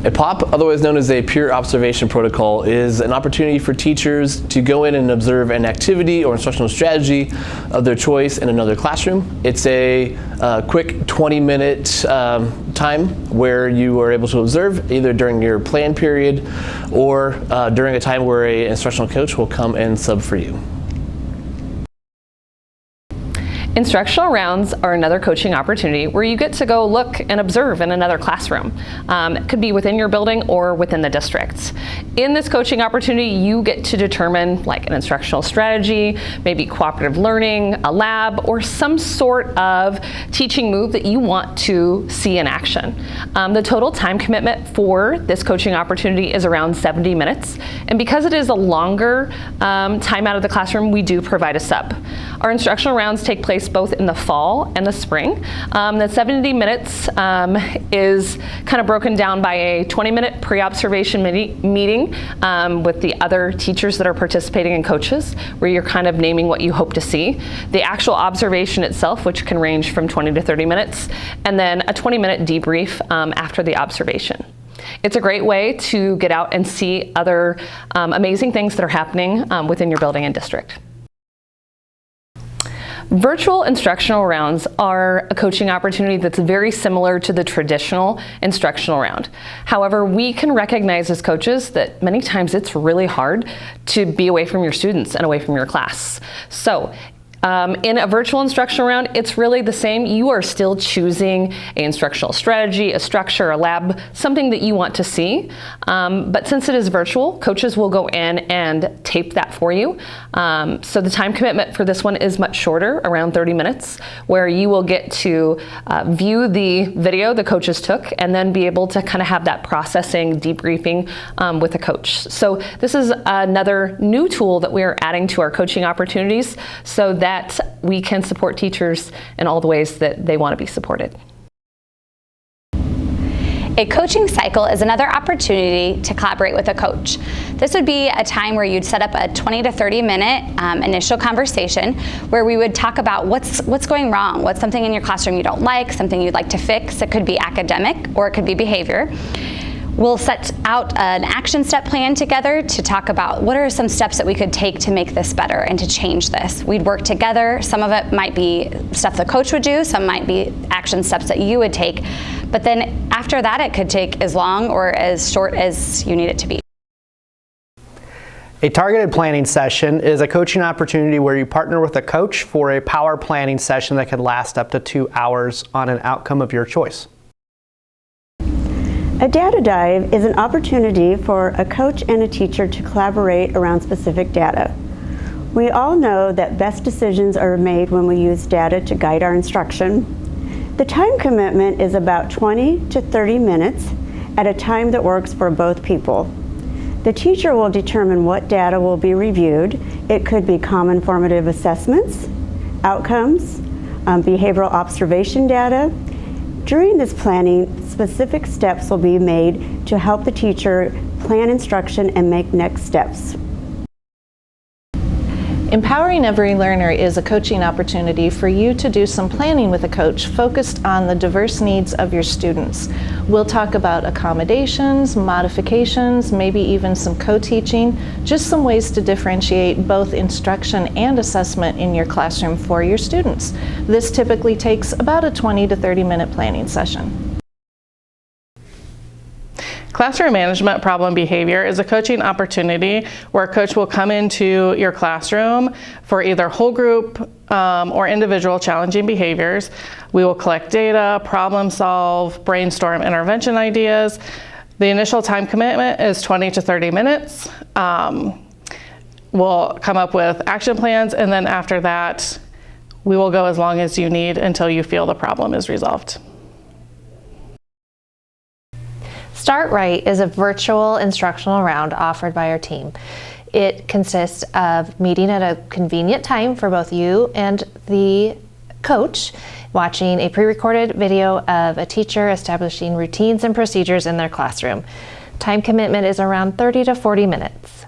A POP, otherwise known as a peer observation protocol, is an opportunity for teachers to go in and observe an activity or instructional strategy of their choice in another classroom. It's a quick 20-minute time where you are able to observe either during your planned period or during a time where an instructional coach will come and sub for you. Instructional rounds are another coaching opportunity where you get to go look and observe in another classroom. It could be within your building or within the district. In this coaching opportunity, you get to determine like an instructional strategy, maybe cooperative learning, a lab, or some sort of teaching move that you want to see in action. The total time commitment for this coaching opportunity is around 70 minutes. And because it is a longer time out of the classroom, we do provide a sub. Our instructional rounds take place both in the fall and the spring. The 70 minutes is kind of broken down by a 20-minute pre-observation meeting with the other teachers that are participating and coaches, where you're kind of naming what you hope to see. The actual observation itself, which can range from 20 to 30 minutes, and then a 20-minute debrief after the observation. It's a great way to get out and see other amazing things that are happening within your building and district. Virtual instructional rounds are a coaching opportunity that's very similar to the traditional instructional round. However, we can recognize as coaches that many times it's really hard to be away from your students and away from your class. So in a virtual instructional round, it's really the same. You are still choosing an instructional strategy, a structure, a lab, something that you want to see. But since it is virtual, coaches will go in and tape that for you. So the time commitment for this one is much shorter, around 30 minutes, where you will get to view the video the coaches took and then be able to kind of have that processing, debriefing with a coach. So this is another new tool that we are adding to our coaching opportunities so that we can support teachers in all the ways that they want to be supported. A coaching cycle is another opportunity to collaborate with a coach. This would be a time where you'd set up a 20 to 30 minute initial conversation where we would talk about what's going wrong, what's something in your classroom you don't like, something you'd like to fix. It could be academic or it could be behavior. We'll set out an action step plan together to talk about what are some steps that we could take to make this better and to change this. We'd work together. Some of it might be stuff the coach would do, some might be action steps that you would take. But then after that, it could take as long or as short as you need it to be. A targeted planning session is a coaching opportunity where you partner with a coach for a power planning session that could last up to 2 hours on an outcome of your choice. A data dive is an opportunity for a coach and a teacher to collaborate around specific data. We all know that best decisions are made when we use data to guide our instruction. The time commitment is about 20 to 30 minutes at a time that works for both people. The teacher will determine what data will be reviewed. It could be common formative assessments, outcomes, behavioral observation data. During this planning, specific steps will be made to help the teacher plan instruction and make next steps. Empowering Every Learner is a coaching opportunity for you to do some planning with a coach focused on the diverse needs of your students. We'll talk about accommodations, modifications, maybe even some co-teaching, just some ways to differentiate both instruction and assessment in your classroom for your students. This typically takes about a 20 to 30 minute planning session. Classroom management problem behavior is a coaching opportunity where a coach will come into your classroom for either whole group or individual challenging behaviors. We will collect data, problem solve, brainstorm intervention ideas. The initial time commitment is 20 to 30 minutes. We'll come up with action plans, and then after that, we will go as long as you need until you feel the problem is resolved. Start Right is a virtual instructional round offered by our team. It consists of meeting at a convenient time for both you and the coach, watching a pre-recorded video of a teacher establishing routines and procedures in their classroom. Time commitment is around 30 to 40 minutes.